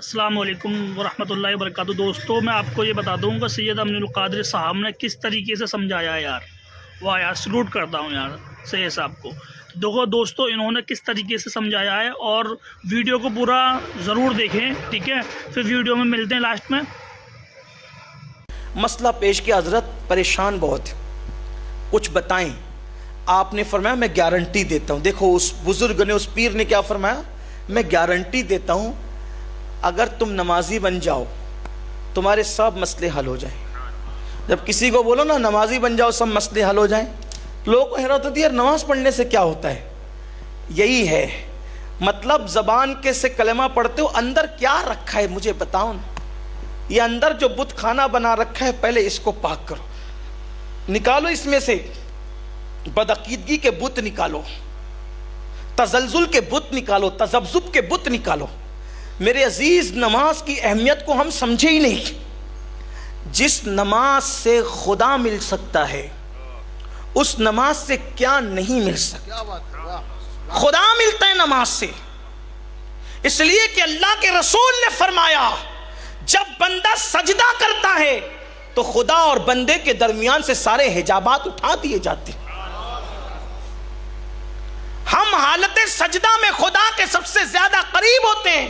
السلام علیکم ورحمۃ اللہ وبرکاتہ۔ دوستوں میں آپ کو یہ بتا دوں گا سید امین القادری صاحب نے کس طریقے سے سمجھایا ہے یار، واہ یار سلوٹ کرتا ہوں یار سید صاحب کو۔ دیکھو دوستوں انہوں نے کس طریقے سے سمجھایا ہے، اور ویڈیو کو پورا ضرور دیکھیں، ٹھیک ہے؟ پھر ویڈیو میں ملتے ہیں لاسٹ میں۔ مسئلہ پیش کیا حضرت، پریشان بہت، کچھ بتائیں۔ آپ نے فرمایا میں گارنٹی دیتا ہوں۔ دیکھو اس بزرگ نے، اس پیر نے کیا فرمایا، میں گارنٹی دیتا ہوں اگر تم نمازی بن جاؤ تمہارے سب مسئلے حل ہو جائیں۔ جب کسی کو بولو نا نمازی بن جاؤ سب مسئلے حل ہو جائیں، لوگوں کو حیرت ہوتی ہے یار نماز پڑھنے سے کیا ہوتا ہے۔ یہی ہے مطلب، زبان کے سے کلمہ پڑھتے ہو، اندر کیا رکھا ہے مجھے بتاؤ نا۔ یہ اندر جو بت خانہ بنا رکھا ہے پہلے اس کو پاک کرو، نکالو اس میں سے بدعقیدگی کے بت نکالو، تزلزل کے بت نکالو، تذبذب کے بت نکالو۔ میرے عزیز، نماز کی اہمیت کو ہم سمجھے ہی نہیں۔ جس نماز سے خدا مل سکتا ہے اس نماز سے کیا نہیں مل سکتا؟ خدا ملتا ہے نماز سے، اس لیے کہ اللہ کے رسول نے فرمایا جب بندہ سجدہ کرتا ہے تو خدا اور بندے کے درمیان سے سارے حجابات اٹھا دیے جاتے ہیں۔ ہم حالت سجدہ میں خدا کے سب سے زیادہ قریب ہوتے ہیں۔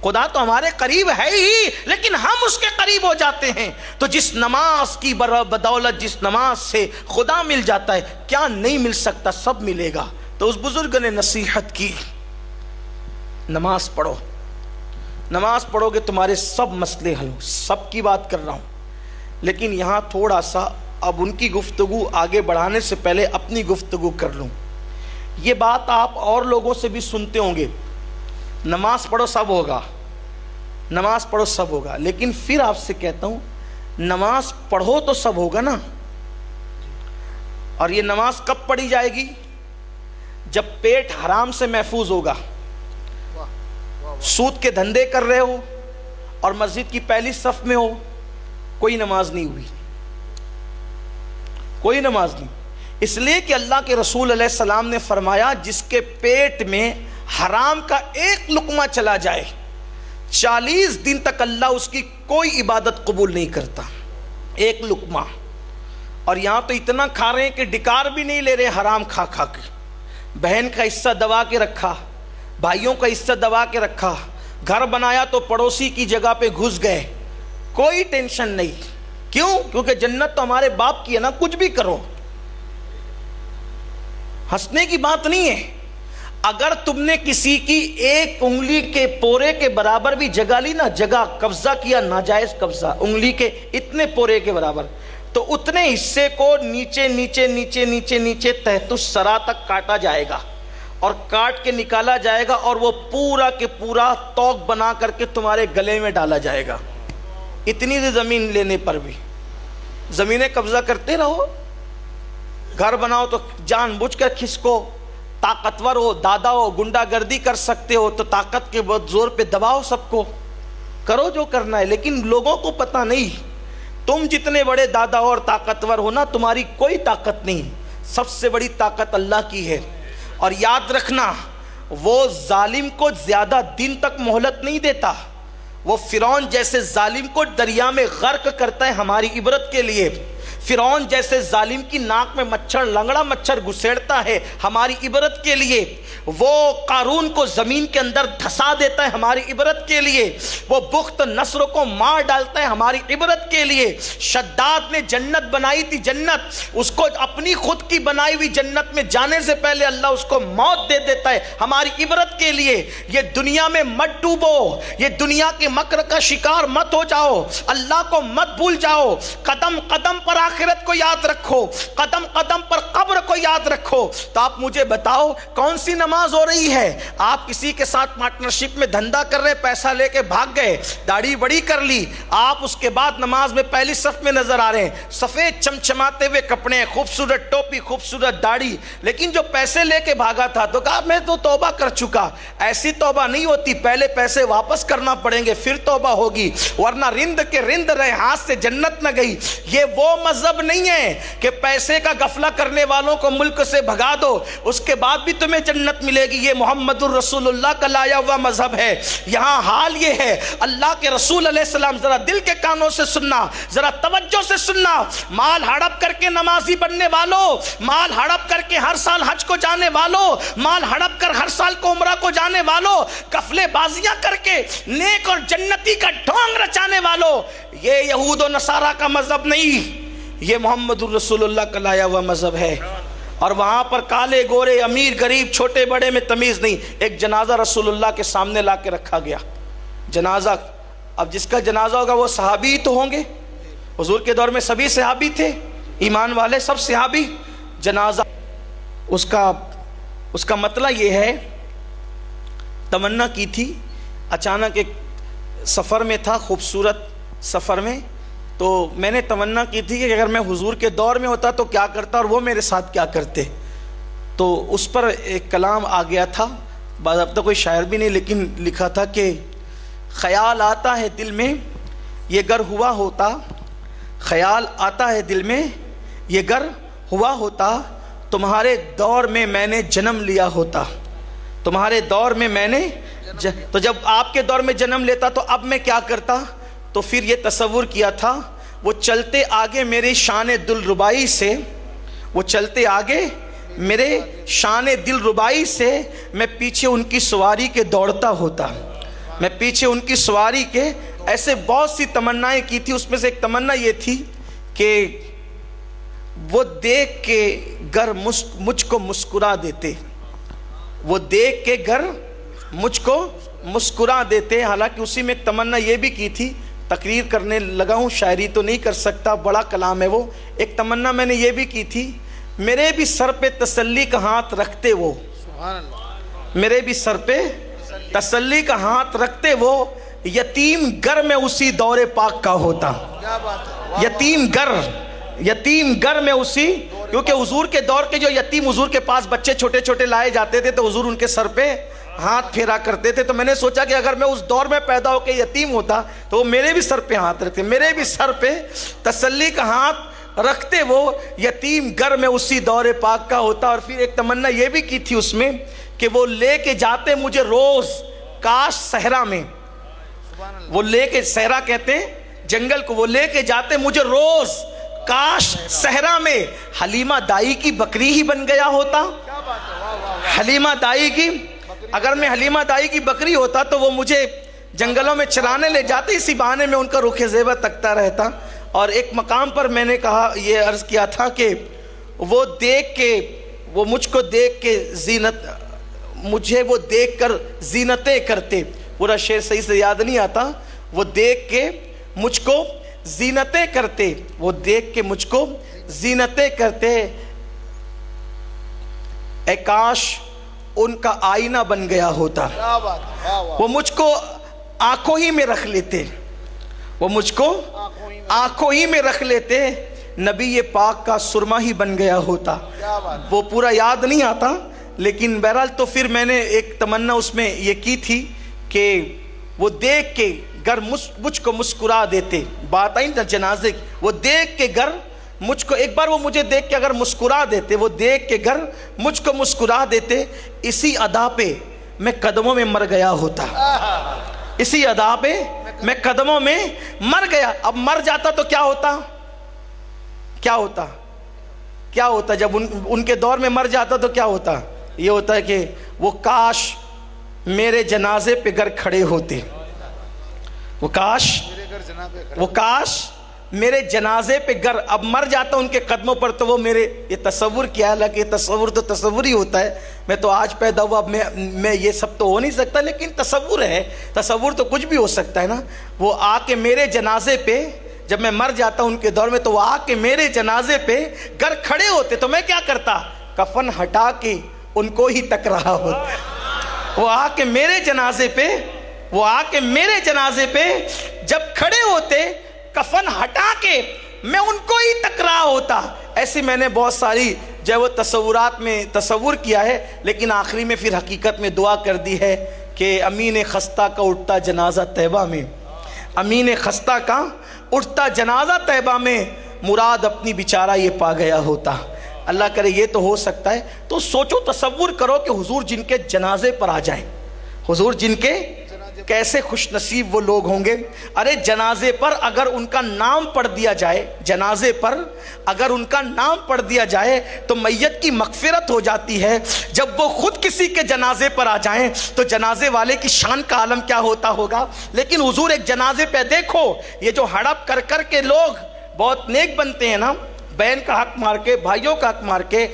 خدا تو ہمارے قریب ہے ہی، لیکن ہم اس کے قریب ہو جاتے ہیں۔ تو جس نماز کی بدولت، جس نماز سے خدا مل جاتا ہے، کیا نہیں مل سکتا؟ سب ملے گا۔ تو اس بزرگ نے نصیحت کی، نماز پڑھو، نماز پڑھو گے تمہارے سب مسئلے حل ہو۔ سب کی بات کر رہا ہوں، لیکن یہاں تھوڑا سا اب ان کی گفتگو آگے بڑھانے سے پہلے اپنی گفتگو کر لوں۔ یہ بات آپ اور لوگوں سے بھی سنتے ہوں گے، نماز پڑھو سب ہوگا، نماز پڑھو سب ہوگا، لیکن پھر آپ سے کہتا ہوں نماز پڑھو تو سب ہوگا نا۔ اور یہ نماز کب پڑھی جائے گی؟ جب پیٹ حرام سے محفوظ ہوگا۔ سود کے دھندے کر رہے ہو اور مسجد کی پہلی صف میں ہو، کوئی نماز نہیں ہوئی، کوئی نماز نہیں۔ اس لیے کہ اللہ کے رسول علیہ السلام نے فرمایا جس کے پیٹ میں حرام کا ایک لقمہ چلا جائے 40 دن تک اللہ اس کی کوئی عبادت قبول نہیں کرتا، ایک لقمہ۔ اور یہاں تو اتنا کھا رہے ہیں کہ ڈکار بھی نہیں لے رہے حرام کھا کھا کے۔ بہن کا حصہ دبا کے رکھا، بھائیوں کا حصہ دبا کے رکھا، گھر بنایا تو پڑوسی کی جگہ پہ گھس گئے، کوئی ٹینشن نہیں۔ کیوں؟ کیونکہ جنت تو ہمارے باپ کی ہے نا، کچھ بھی کرو، ہنسنے کی بات نہیں ہے۔ اگر تم نے کسی کی ایک انگلی کے پورے کے برابر بھی جگہ لی نا، جگہ قبضہ کیا، ناجائز قبضہ، انگلی کے اتنے پورے کے برابر، تو اتنے حصے کو نیچے نیچے نیچے نیچے نیچے تحت الثری تک کاٹا جائے گا اور کاٹ کے نکالا جائے گا، اور وہ پورا کے پورا توق بنا کر کے تمہارے گلے میں ڈالا جائے گا۔ اتنی سی زمین لینے پر بھی زمینیں قبضہ کرتے رہو، گھر بناؤ تو جان بوجھ کر کھسکو، طاقتور ہو، دادا ہو، گنڈا گردی کر سکتے ہو تو طاقت کے بہت زور پہ دباؤ، سب کو کرو جو کرنا ہے۔ لیکن لوگوں کو پتہ نہیں، تم جتنے بڑے دادا ہو اور طاقتور ہو نا، تمہاری کوئی طاقت نہیں، سب سے بڑی طاقت اللہ کی ہے۔ اور یاد رکھنا، وہ ظالم کو زیادہ دن تک مہلت نہیں دیتا، وہ فرعون جیسے ظالم کو دریا میں غرق کرتا ہے ہماری عبرت کے لیے۔ فرعون جیسے ظالم کی ناک میں مچھر، لنگڑا مچھر گھسیڑتا ہے ہماری عبرت کے لیے۔ وہ قارون کو زمین کے اندر دھسا دیتا ہے ہماری عبرت کے لیے۔ وہ بخت نصر کو مار ڈالتا ہے ہماری عبرت کے لیے۔ شداد نے جنت بنائی تھی، جنت اس کو اپنی خود کی بنائی ہوئی جنت میں جانے سے پہلے اللہ اس کو موت دے دیتا ہے ہماری عبرت کے لیے۔ یہ دنیا میں مت ڈوبو، یہ دنیا کے مکر کا شکار مت ہو جاؤ، اللہ کو مت بھول جاؤ۔ قدم قدم پر آخرت کو یاد رکھو، قدم قدم پر قبر کو یاد رکھو۔ تو آپ مجھے بتاؤ کون سی نماز ہو رہی ہے؟ آپ کسی کے ساتھ پارٹنرشپ میں دھندا کر رہے، پیسہ لے کے بھاگ گئے، داڑھی بڑی کر لی، آپ اس کے بعد نماز میں پہلی صف میں نظر آ رہے ہیں، سفید چمچماتے ہوئے کپڑے، خوبصورت ٹوپی، خوبصورت داڑھی، لیکن جو پیسے لے کے بھاگا تھا تو کہا میں تو توبہ کر چکا۔ ایسی توبہ نہیں ہوتی، پہلے پیسے واپس کرنا پڑیں گے پھر توبہ ہوگی، ورنہ رند کے رند رہے ہاتھ سے جنت نہ گئی۔ یہ وہ مزہ مذہب نہیں ہے کہ پیسے کا غفلہ کرنے والوں کو ملک سے بھگا دو اس کے بعد بھی تمہیں جنت ملے گی. یہ محمد الرسول اللہ کا لایا ہوا مذہب ہے. یہاں حال یہ ہے, اللہ کے رسول علیہ السلام, ذرا دل کے کانوں سے سننا, ذرا توجہ سے سننا, مال ہڑپ کر کے نمازی بننے والوں, مال ہڑپ کر کے ہر سال حج کو جانے والوں, مال ہڑپ کر ہر سال کو عمرہ کو جانے والوں, قفلے بازیاں کر کے نیک اور جنتی کا ڈھونگ رچانے والوں, یہ یہود و نصارہ کا مذہب نہیں, یہ محمد الرسول اللہ کا لایا ہوا مذہب ہے. اور وہاں پر کالے گورے امیر غریب چھوٹے بڑے میں تمیز نہیں. ایک جنازہ رسول اللہ کے سامنے لا کے رکھا گیا, جنازہ. اب جس کا جنازہ ہوگا وہ صحابی ہی تو ہوں گے, حضور کے دور میں سبھی صحابی تھے, ایمان والے سب صحابی. جنازہ اس کا مسئلہ یہ ہے, تمنا کی تھی, اچانک ایک سفر میں تھا, خوبصورت سفر میں, تو میں نے تمنا کی تھی کہ اگر میں حضور کے دور میں ہوتا تو کیا کرتا اور وہ میرے ساتھ کیا کرتے. تو اس پر ایک کلام آ گیا تھا, باضابطہ کوئی شاعر بھی نہیں, لیکن لکھا تھا کہ خیال آتا ہے دل میں یہ گر ہوا ہوتا, خیال آتا ہے دل میں یہ گر ہوا ہوتا, تمہارے دور میں میں نے جنم لیا ہوتا, تمہارے دور میں میں نے تو جب آپ کے دور میں جنم لیتا تو اب میں کیا کرتا. تو پھر یہ تصور کیا تھا, وہ چلتے آگے میرے شان دل ربائی سے, وہ چلتے آگے میرے شان دل ربائی سے, میں پیچھے ان کی سواری کے دوڑتا ہوتا, میں پیچھے ان کی سواری کے. ایسے بہت سی تمنائیں کی تھی, اس میں سے ایک تمنا یہ تھی کہ وہ دیکھ کے گر مجھ کو مسکرا دیتے, وہ دیکھ کے گر مجھ کو مسکرا دیتے. حالانکہ اسی میں ایک تمنا یہ بھی کی تھی, تقریر کرنے لگا ہوں, شاعری تو نہیں کر سکتا, بڑا کلام ہے وہ. ایک تمنا میں نے یہ بھی کی تھی, میرے بھی سر پہ تسلی کا ہاتھ رکھتے وہ, میرے بھی سر پہ تسلی کا ہاتھ رکھتے وہ, یتیم گر میں اسی دور پاک کا ہوتا, یتیم گر میں اسی, کیونکہ حضور کے دور کے جو یتیم حضور کے پاس بچے چھوٹے چھوٹے لائے جاتے تھے تو حضور ان کے سر پہ ہاتھ پھیرا کرتے تھے. تو میں نے سوچا کہ اگر میں اس دور میں پیدا ہو کے یتیم ہوتا تو وہ میرے بھی سر پہ ہاتھ رکھتے, میرے بھی سر پہ تسلی کا ہاتھ رکھتے وہ, یتیم گر میں اسی دور پاک کا ہوتا. اور پھر ایک تمنا یہ بھی کی تھی اس میں کہ وہ لے کے جاتے مجھے روز کاش صحرا میں, وہ لے کے, صحرا کہتے ہیں جنگل کو, وہ لے کے جاتے مجھے روز کاش صحرا میں حلیمہ دائی کی بکری ہی بن گیا ہوتا, حلیمہ دائی کی, اگر میں حلیمہ دائی کی بکری ہوتا تو وہ مجھے جنگلوں میں چرانے لے جاتے, اسی بہانے میں ان کا رخ زیبہ تکتا رہتا. اور ایک مقام پر میں نے کہا, یہ عرض کیا تھا کہ وہ دیکھ کے, وہ مجھ کو دیکھ کے زینت, مجھے وہ دیکھ کر زینتیں کرتے, پورا شعر صحیح سے یاد نہیں آتا, وہ دیکھ کے مجھ کو زینتیں کرتے, وہ دیکھ کے مجھ کو زینتیں کرتے, اے کاش ان کا آئینہ بن گیا ہوتا, وہ مجھ کو آنکھوں ہی میں رکھ لیتے, وہ مجھ کو آنکھوں ہی میں رکھ لیتے, نبی پاک کا سرما ہی بن گیا ہوتا. وہ پورا یاد نہیں آتا, لیکن بہرحال تو پھر میں نے ایک تمنا اس میں یہ کی تھی کہ وہ دیکھ کے گر مجھ کو مسکرا دیتے. بات آئی نا جنازے کی, وہ دیکھ کے گر مجھ کو, ایک بار وہ مجھے دیکھ کے اگر مسکرا دیتے, وہ دیکھ کے گر مجھ کو مسکرا دیتے, اسی ادا پہ میں قدموں میں مر گیا ہوتا, اسی ادا پہ میں قدموں میں مر گیا. اب مر جاتا تو کیا ہوتا, کیا ہوتا, کیا ہوتا جب ان کے دور میں مر جاتا تو کیا ہوتا. یہ ہوتا ہے کہ وہ کاش میرے جنازے پہ گر کھڑے ہوتے, وہ کاش میرے جنازے پہ گر, اب مر جاتا ان کے قدموں پر تو وہ میرے, یہ تصور کیا ہے, کہ تصور تو تصور ہی ہوتا ہے, میں تو آج پیدا ہوا, اب میں یہ سب تو ہو نہیں سکتا, لیکن تصور ہے, تصور تو کچھ بھی ہو سکتا ہے نا. وہ آ کے میرے جنازے پہ, جب میں مر جاتا ان کے دور میں, تو وہ آ کے میرے جنازے پہ گر کھڑے ہوتے, تو میں کیا کرتا, کفن ہٹا کے ان کو ہی تک رہا ہوتا. وہ آ کے میرے جنازے پہ, وہ آ کے میرے جنازے پہ جب کھڑے ہوتے, کفن ہٹا کے میں ان کو ہی تک رہا ہوتا. ایسی میں نے بہت ساری جو وہ تصورات میں تصور کیا ہے, لیکن آخری میں پھر حقیقت میں دعا کر دی ہے کہ امین خستہ کا اٹھتا جنازہ طیبہ میں, امین خستہ کا اٹھتا جنازہ طیبہ میں, مراد اپنی بیچارہ یہ پا گیا ہوتا. اللہ کرے یہ تو ہو سکتا ہے. تو سوچو, تصور کرو کہ حضور جن کے جنازے پر آ جائیں, حضور جن کے, کیسے خوش نصیب وہ لوگ ہوں گے. ارے جنازے پر اگر ان کا نام پڑھ دیا جائے, جنازے پر اگر ان کا نام پڑھ دیا جائے تو میت کی مغفرت ہو جاتی ہے. جب وہ خود کسی کے جنازے پر آ جائیں تو جنازے والے کی شان کا عالم کیا ہوتا ہوگا. لیکن حضور ایک جنازے پہ دیکھو, یہ جو ہڑپ کر کر کے لوگ بہت نیک بنتے ہیں نا, بہن کا حق مار کے, بھائیوں کا حق مار کے,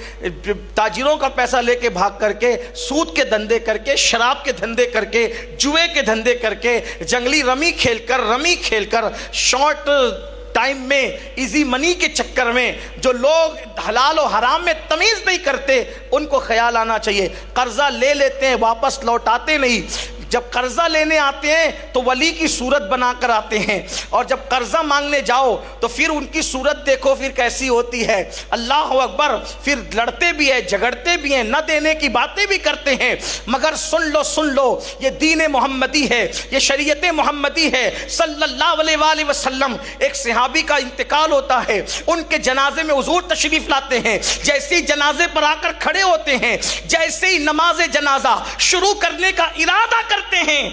تاجروں کا پیسہ لے کے بھاگ کر کے, سود کے دھندے کر کے, شراب کے دھندے کر کے, جوئے کے دھندے کر کے, جنگلی رمی کھیل کر, شارٹ ٹائم میں ایزی منی کے چکر میں جو لوگ حلال و حرام میں تمیز نہیں کرتے, ان کو خیال آنا چاہیے. قرضہ لے لیتے ہیں, واپس لوٹاتے نہیں. جب قرضہ لینے آتے ہیں تو ولی کی صورت بنا کر آتے ہیں, اور جب قرضہ مانگنے جاؤ تو پھر ان کی صورت دیکھو پھر کیسی ہوتی ہے. اللہ اکبر, پھر لڑتے بھی ہیں, جھگڑتے بھی ہیں, نہ دینے کی باتیں بھی کرتے ہیں. مگر سن لو یہ دین محمدی ہے, یہ شریعت محمدی ہے صلی اللہ علیہ وآلہ وسلم. ایک صحابی کا انتقال ہوتا ہے, ان کے جنازے میں حضور تشریف لاتے ہیں. جیسے ہی جنازے پر آ کر کھڑے ہوتے ہیں, جیسے ہی نماز جنازہ شروع کرنے کا ارادہ کرتے ہیں,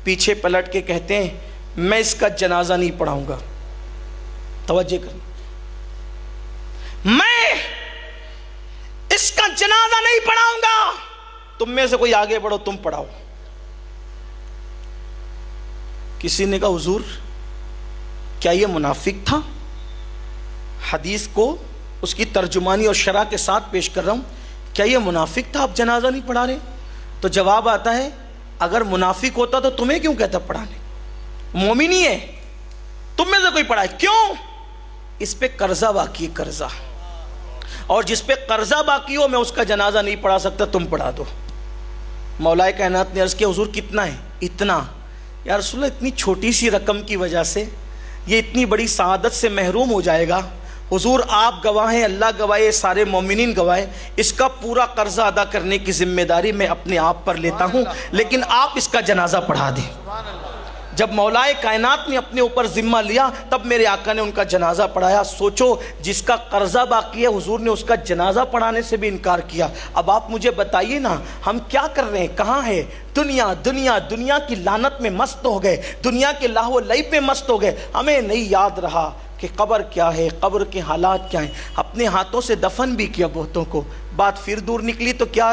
پیچھے پلٹ کے کہتے ہیں میں اس کا جنازہ نہیں پڑھاؤں گا. توجہ کریں, میں اس کا جنازہ نہیں پڑھاؤں گا. تم میں سے کوئی آگے بڑھو, تم پڑھاؤ. کسی نے کہا حضور کیا یہ منافق تھا؟ حدیث کو اس کی ترجمانی اور شرح کے ساتھ پیش کر رہا ہوں. کیا یہ منافق تھا, آپ جنازہ نہیں پڑھا رہے؟ تو جواب آتا ہے اگر منافق ہوتا تو تمہیں کیوں کہتا پڑھانے؟ مومن ہی ہے, تم میں سے کوئی پڑھائے کیوں؟ اس پہ قرضہ باقی ہے, قرضہ, اور جس پہ قرضہ باقی ہو میں اس کا جنازہ نہیں پڑھا سکتا, تم پڑھا دو. مولا کائنات نے عرض کیا حضور کتنا ہے؟ اتنا. یا رسول اللہ اتنی چھوٹی سی رقم کی وجہ سے یہ اتنی بڑی سعادت سے محروم ہو جائے گا. حضور آپ گواہ ہیں, اللہ گواہ ہے, سارے مومنین گواہ ہیں, اس کا پورا قرضہ ادا کرنے کی ذمہ داری میں اپنے آپ پر لیتا ہوں, لیکن آپ اس کا جنازہ پڑھا دیں. جب مولا کائنات نے اپنے اوپر ذمہ لیا تب میرے آقا نے ان کا جنازہ پڑھایا. سوچو جس کا قرضہ باقی ہے حضور نے اس کا جنازہ پڑھانے سے بھی انکار کیا. اب آپ مجھے بتائیے نا, ہم کیا کر رہے ہیں, کہاں ہے دنیا کی لعنت میں مست ہو گئے, دنیا کے لاہ و لعب میں مست ہو گئے. ہمیں نہیں یاد رہا کہ قبر کیا ہے, قبر کے حالات کیا ہیں. اپنے ہاتھوں سے دفن بھی کیا بہتوں کو, بات پھر دور نکلی تو کیا